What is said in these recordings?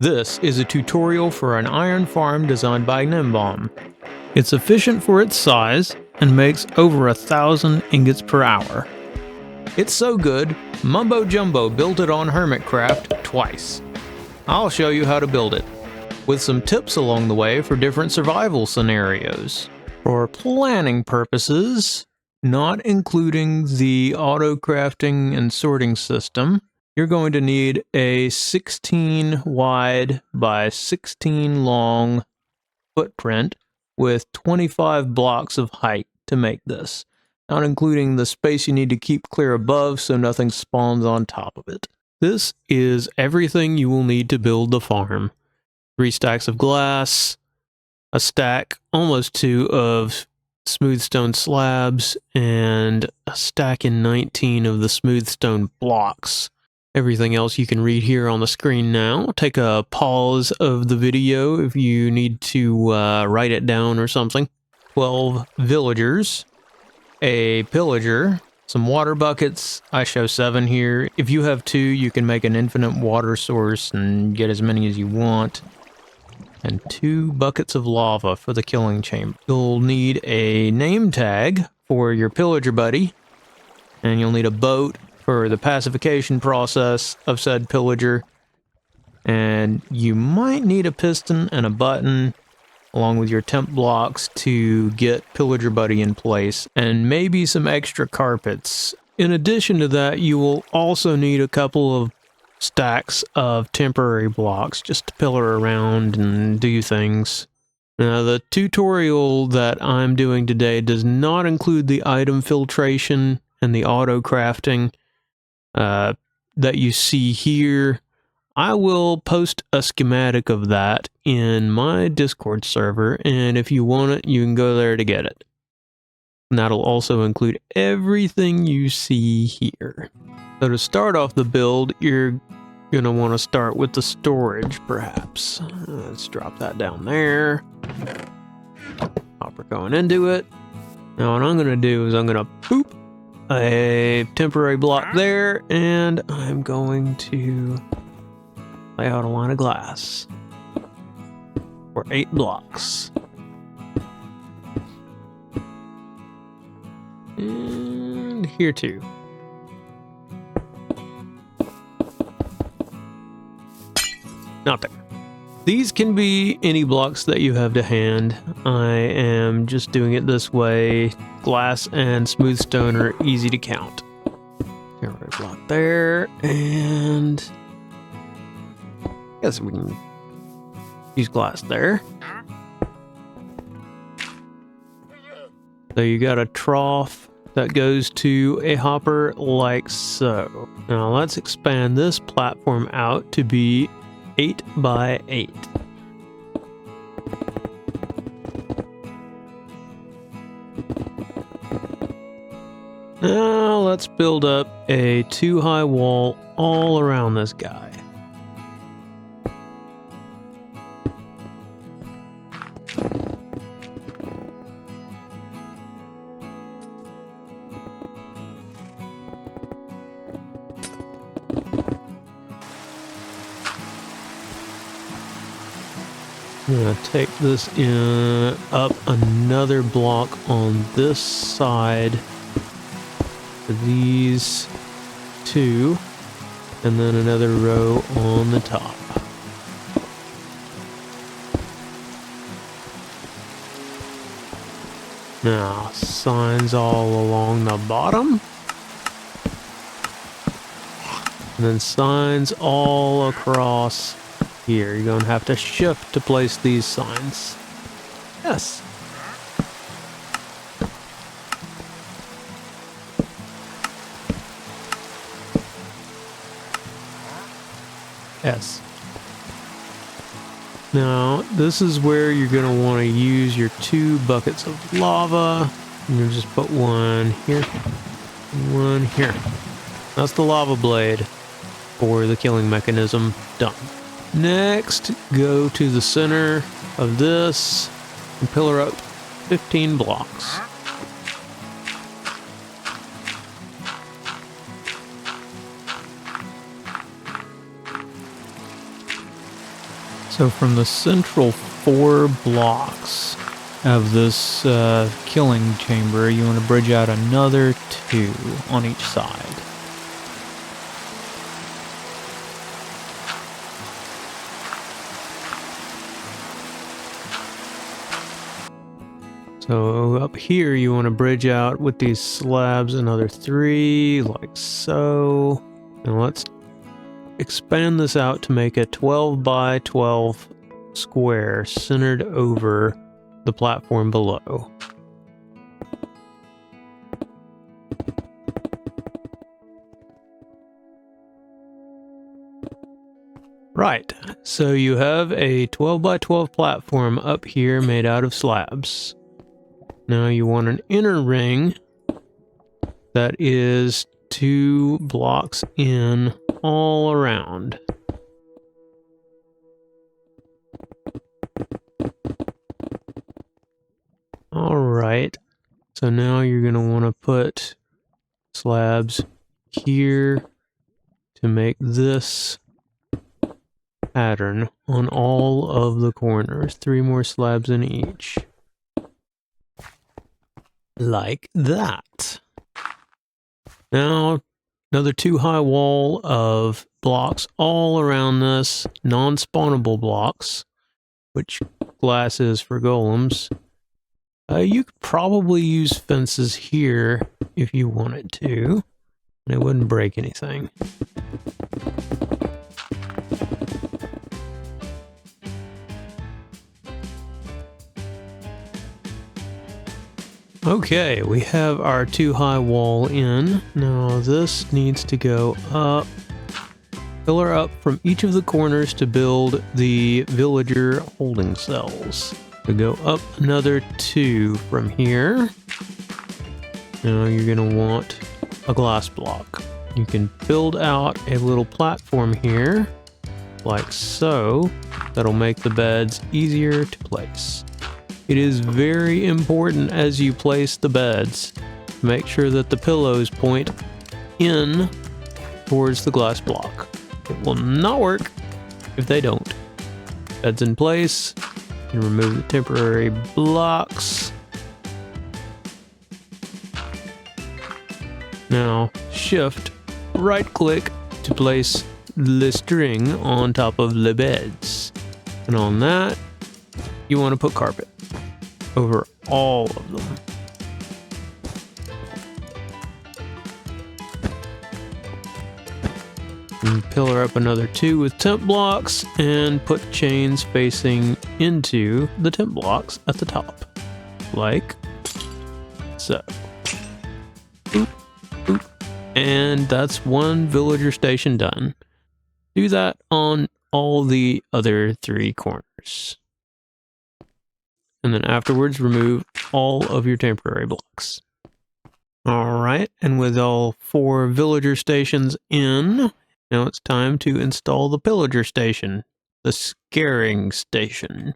This is a tutorial for an iron farm designed by Gnembon. It's efficient for its size and makes over 1,000 ingots per hour. It's so good, Mumbojumbo built it on hermitcraft twice. I'll show you how to build it, with some tips along the way for different survival scenarios. For planning purposes, not including the auto crafting and sorting system, you're going to need a 16 wide by 16 long footprint with 25 blocks of height to make this, not including the space you need to keep clear above so nothing spawns on top of it. This is everything you will need to build the farm. 3 stacks of glass, a stack, almost 2, of smooth stone slabs, and a stack in 19 of the smooth stone blocks. Everything else you can read here on the screen now. Take a pause of the video if you need to write it down or something. 12 villagers, a pillager, some water buckets. I show 7 here. If you have 2, you can make an infinite water source and get as many as you want. And 2 buckets of lava for the killing chamber. You'll need a name tag for your pillager buddy, and you'll need a boat for the pacification process of said pillager, and you might need a piston and a button along with your temp blocks to get pillager buddy in place, and maybe some extra carpets. In addition to that, you will also need a couple of stacks of temporary blocks just to pillar around and do things. Now, the tutorial that I'm doing today does not include the item filtration and the auto crafting that you see here. I will post a schematic of that in my Discord server, and if you want it, you can go there to get it. And that'll also include everything you see here. So to start off the build, you're going to want to start with the storage, perhaps. Let's drop that down there. Hopper going into it. Now what I'm going to do is I'm going to boop a temporary block there, and I'm going to lay out a line of glass for 8 blocks. And here too. Not there. These can be any blocks that you have to hand. I am just doing it this way. Glass and smooth stone are easy to count. Temporary block there, and I guess we can use glass there. So you got a trough that goes to a hopper like so. Now let's expand this platform out to be 8 by 8. Now let's build up a 2-high wall all around this guy. I'm going to take this up another block on this side. These 2, and then another row on the top. Now, signs all along the bottom, and then signs all across here. You're going to have to shift to place these signs. Yes. Yes. Now, this is where you're going to want to use your 2 buckets of lava. And you'll just put 1 here, 1 here. That's the lava blade for the killing mechanism done. Next, go to the center of this and pillar up 15 blocks. So from the central 4 blocks of this killing chamber, you want to bridge out another 2 on each side. So up here you want to bridge out with these slabs another 3, like so. And let's expand this out to make a 12 by 12 square centered over the platform below. Right, so you have a 12 by 12 platform up here made out of slabs. Now you want an inner ring that is 2 blocks in all around. Alright, so now you're going to want to put slabs here to make this pattern on all of the corners. 3 more slabs in each. Like that. Now, another 2 high wall of blocks all around this, non-spawnable blocks, which glass is for golems. You could probably use fences here if you wanted to, and it wouldn't break anything. Okay, we have our 2 high wall in. Now this needs to go up, pillar up from each of the corners to build the villager holding cells. So go up another 2 from here. Now you're going to want a glass block. You can build out a little platform here, like so. That'll make the beds easier to place. It is very important as you place the beds to make sure that the pillows point in towards the glass block. It will not work if they don't. Beds in place. You can remove the temporary blocks. Now shift right click to place the string on top of the beds. And on that, you want to put carpet over all of them. And pillar up another 2 with temp blocks and put chains facing into the temp blocks at the top. Like so. Boop, boop. And that's 1 villager station done. Do that on all the other 3 corners. And then afterwards, remove all of your temporary blocks. Alright, and with all 4 villager stations in, now it's time to install the pillager station, the scaring station.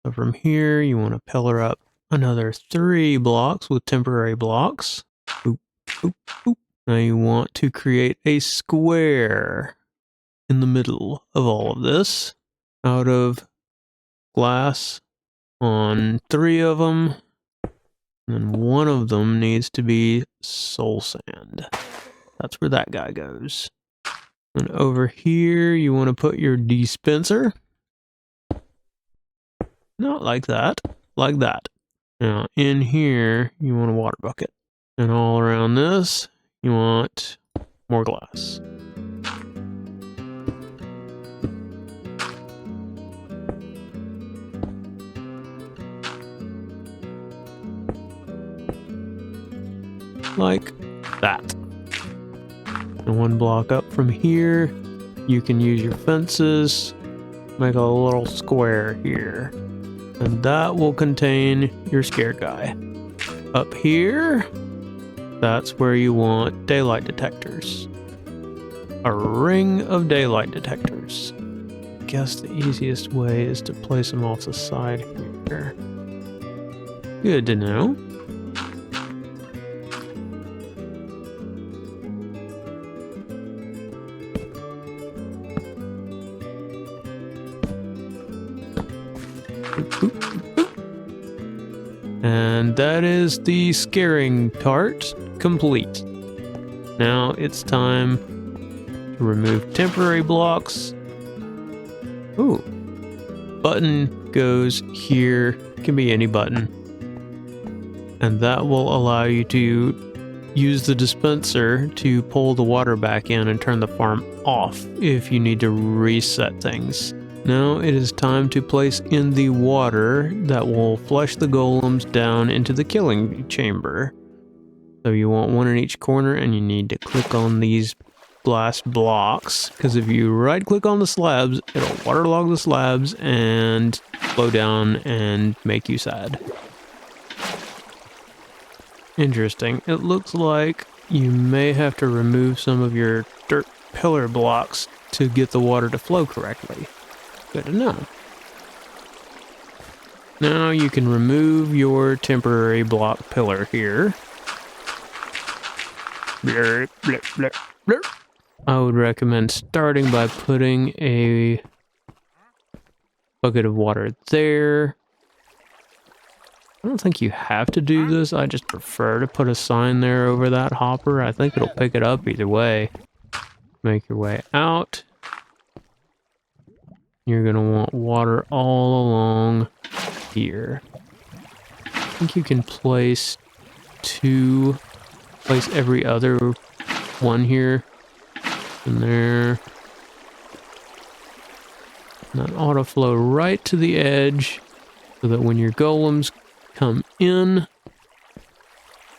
So from here, you want to pillar up another 3 blocks with temporary blocks. Boop, boop, boop. Now you want to create a square in the middle of all of this out of glass on 3 of them, and 1 of them needs to be soul sand. That's where that guy goes. And over here, you want to put your dispenser. Not like that, like that. Now, in here, you want a water bucket. And all around this, you want more glass. Like that. And 1 block up from here, you can use your fences, make a little square here. And that will contain your scare guy. Up here, that's where you want daylight detectors. A ring of daylight detectors. I guess the easiest way is to place them off the side here. Good to know. And that is the scaring part complete. Now it's time to remove temporary blocks. Ooh. Button goes here. Can be any button. And that will allow you to use the dispenser to pull the water back in and turn the farm off if you need to reset things. Now it is time to place in the water that will flush the golems down into the killing chamber. So you want one in each corner, and you need to click on these glass blocks, because if you right click on the slabs, it'll waterlog the slabs and slow down and make you sad. Interesting. It looks like you may have to remove some of your dirt pillar blocks to get the water to flow correctly. Good to know. Now you can remove your temporary block pillar here. Blur, blur, blur, blur. I would recommend starting by putting a bucket of water there. I don't think you have to do this. I just prefer to put a sign there over that hopper. I think it'll pick it up either way. Make your way out. You're going to want water all along here. I think you can place every other one here and there. And that ought to flow right to the edge so that when your golems come in,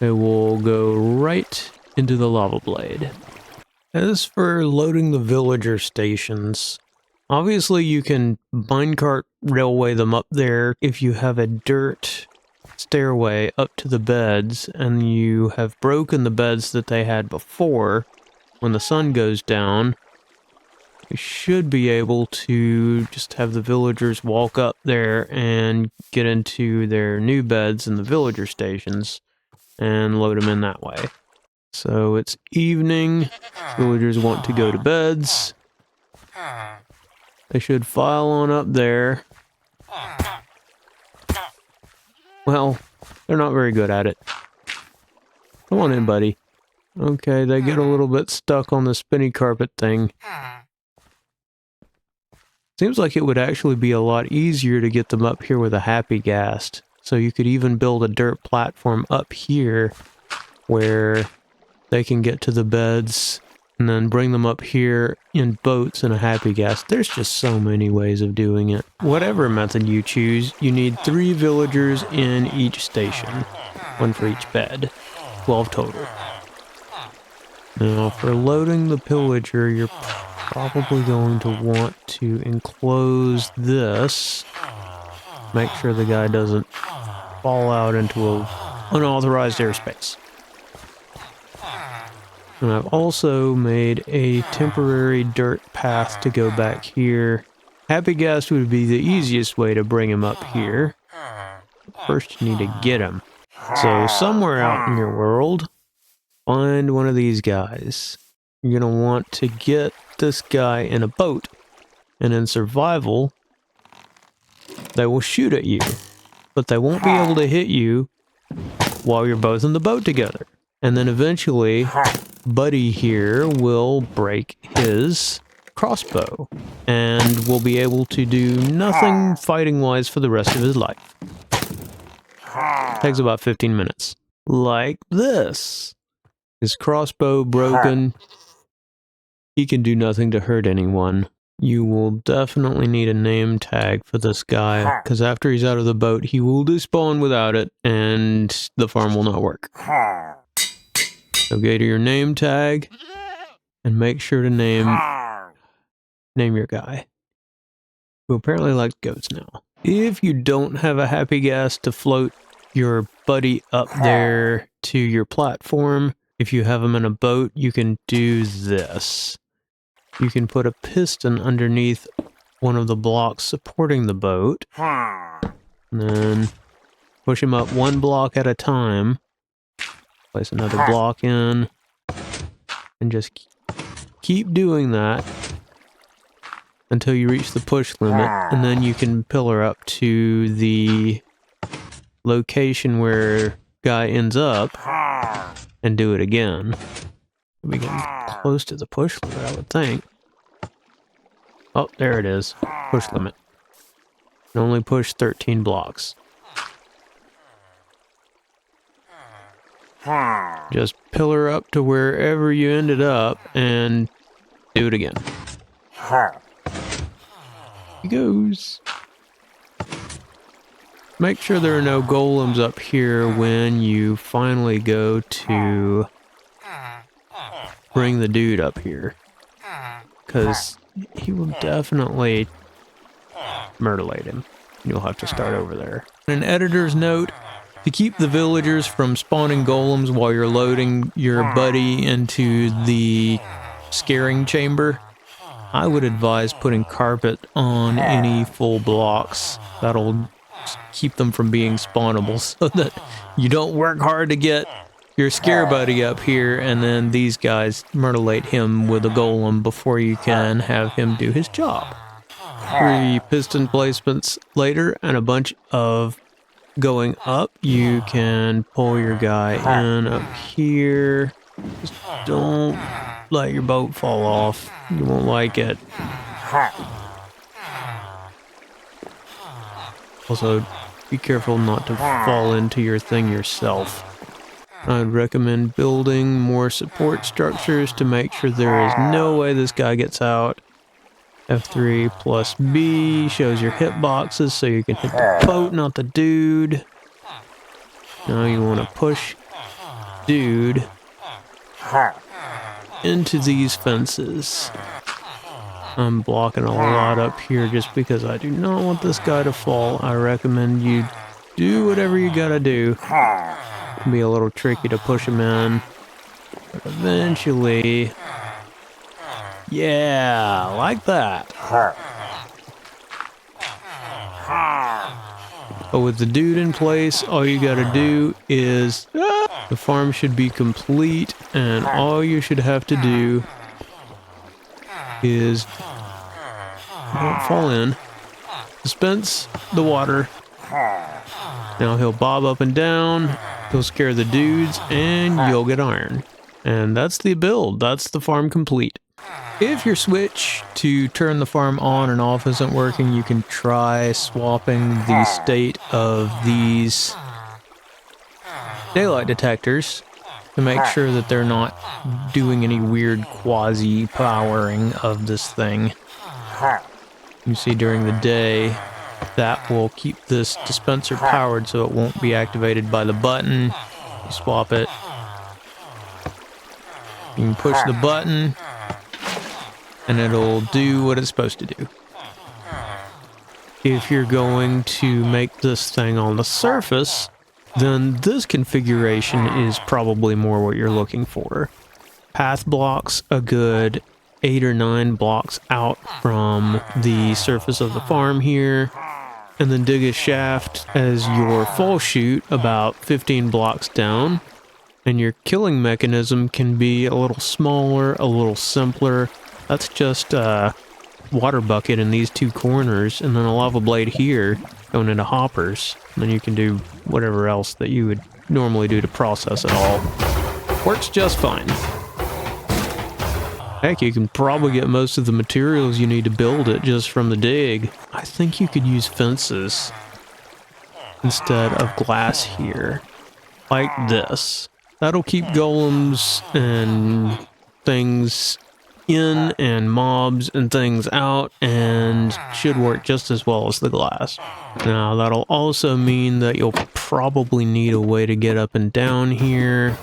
they will go right into the lava blade. As for loading the villager stations, obviously you can minecart railway them up there if you have a dirt stairway up to the beds and you have broken the beds that they had before. When the sun goes down, you should be able to just have the villagers walk up there and get into their new beds in the villager stations and load them in that way. So it's evening. Villagers want to go to beds. They should file on up there. Well, they're not very good at it. Come on in, buddy. Okay, they get a little bit stuck on the spinny carpet thing. Seems like it would actually be a lot easier to get them up here with a happy ghast. So you could even build a dirt platform up here where they can get to the beds and then bring them up here in boats in a happy ghast. There's just so many ways of doing it. Whatever method you choose, you need 3 villagers in each station. 1 for each bed. 12 total. Now, for loading the pillager, you're probably going to want to enclose this. Make sure the guy doesn't fall out into unauthorized airspace. And I've also made a temporary dirt path to go back here. Happy ghast would be the easiest way to bring him up here. First, you need to get him. So somewhere out in your world, find one of these guys. You're going to want to get this guy in a boat. And in survival, they will shoot at you. But they won't be able to hit you while you're both in the boat together. And then eventually, Buddy here will break his crossbow. And will be able to do nothing fighting-wise for the rest of his life. Takes about 15 minutes. Like this. His crossbow broken. He can do nothing to hurt anyone. You will definitely need a name tag for this guy, because after he's out of the boat, he will despawn without it, and the farm will not work. So go to your name tag, and make sure to name your guy, who apparently likes goats now. If you don't have a happy ghast to float your buddy up there to your platform, if you have him in a boat, you can do this. You can put a piston underneath one of the blocks supporting the boat, and then push him up 1 block at a time, place another block in, and just keep doing that until you reach the push limit, and then you can pillar up to the location where guy ends up and do it again. We get close to the push limit, I would think. Oh, there it is. Push limit. Can only push 13 blocks. Just pillar up to wherever you ended up and do it again. He goes. Make sure there are no golems up here when you finally go to bring the dude up here. Because he will definitely murderlate him. You'll have to start over there. An editor's note: to keep the villagers from spawning golems while you're loading your buddy into the scaring chamber, I would advise putting carpet on any full blocks. That'll keep them from being spawnable, so that you don't work hard to get your scare buddy up here and then these guys murderlate him with a golem before you can have him do his job. 3 piston placements later and a bunch of going up, you can pull your guy in up here. Just don't let your boat fall off. You won't like it. Also, be careful not to fall into your thing yourself. I'd recommend building more support structures to make sure there is no way this guy gets out. F3 plus B shows your hitboxes so you can hit the boat, not the dude. Now you want to push dude into these fences. I'm blocking a lot up here just because I do not want this guy to fall. I recommend you do whatever you gotta do. It can be a little tricky to push him in, but eventually, yeah, like that. But with the dude in place, all you gotta do is, the farm should be complete, and all you should have to do is, don't fall in, dispense the water. Now he'll bob up and down, he'll scare the dudes, and you'll get iron. And that's the build, that's the farm complete. If your switch to turn the farm on and off isn't working, you can try swapping the state of these daylight detectors to make sure that they're not doing any weird quasi-powering of this thing. You see during the day, that will keep this dispenser powered so it won't be activated by the button. You swap it. You can push the button and it'll do what it's supposed to do. If you're going to make this thing on the surface, then this configuration is probably more what you're looking for. Path blocks a good 8 or 9 blocks out from the surface of the farm here, and then dig a shaft as your fall chute about 15 blocks down, and your killing mechanism can be a little smaller, a little simpler. That's just a water bucket in these 2 corners, and then a lava blade here going into hoppers. And then you can do whatever else that you would normally do to process it all. Works just fine. Heck, you can probably get most of the materials you need to build it just from the dig. I think you could use fences instead of glass here, like this. That'll keep golems and things in and mobs and things out, and should work just as well as the glass. Now that'll also mean that you'll probably need a way to get up and down here.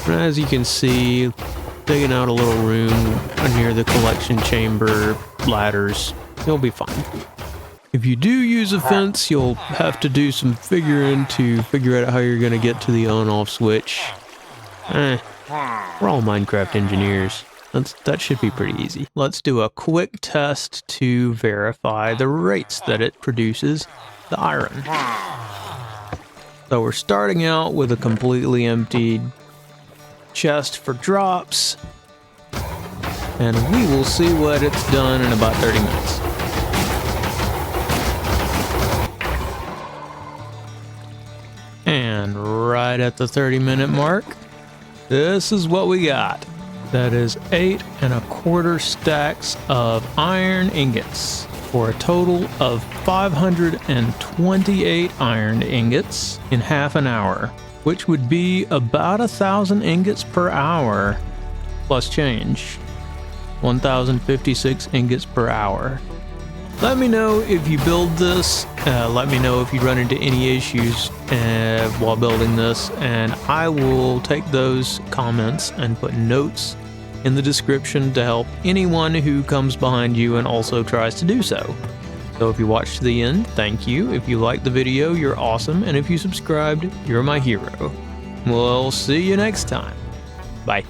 And as you can see, digging out a little room near the collection chamber ladders, you'll be fine. If you do use a fence, you'll have to do some figuring to figure out how you're going to get to the on-off switch. We're all Minecraft engineers. That should be pretty easy. Let's do a quick test to verify the rates that it produces the iron. So we're starting out with a completely emptied chest for drops. and we will see what it's done in about 30 minutes. And right at the 30-minute mark, this is what we got. That is 8 1/4 stacks of iron ingots for a total of 528 iron ingots in half an hour, which would be about 1,000 ingots per hour plus change. 1,056 ingots per hour. Let me know if you build this. Let me know if you run into any issues while building this, and I will take those comments and put notes in the description to help anyone who comes behind you and also tries to do so. So if you watched to the end, thank you. If you liked the video, you're awesome. And if you subscribed, you're my hero. We'll see you next time. Bye.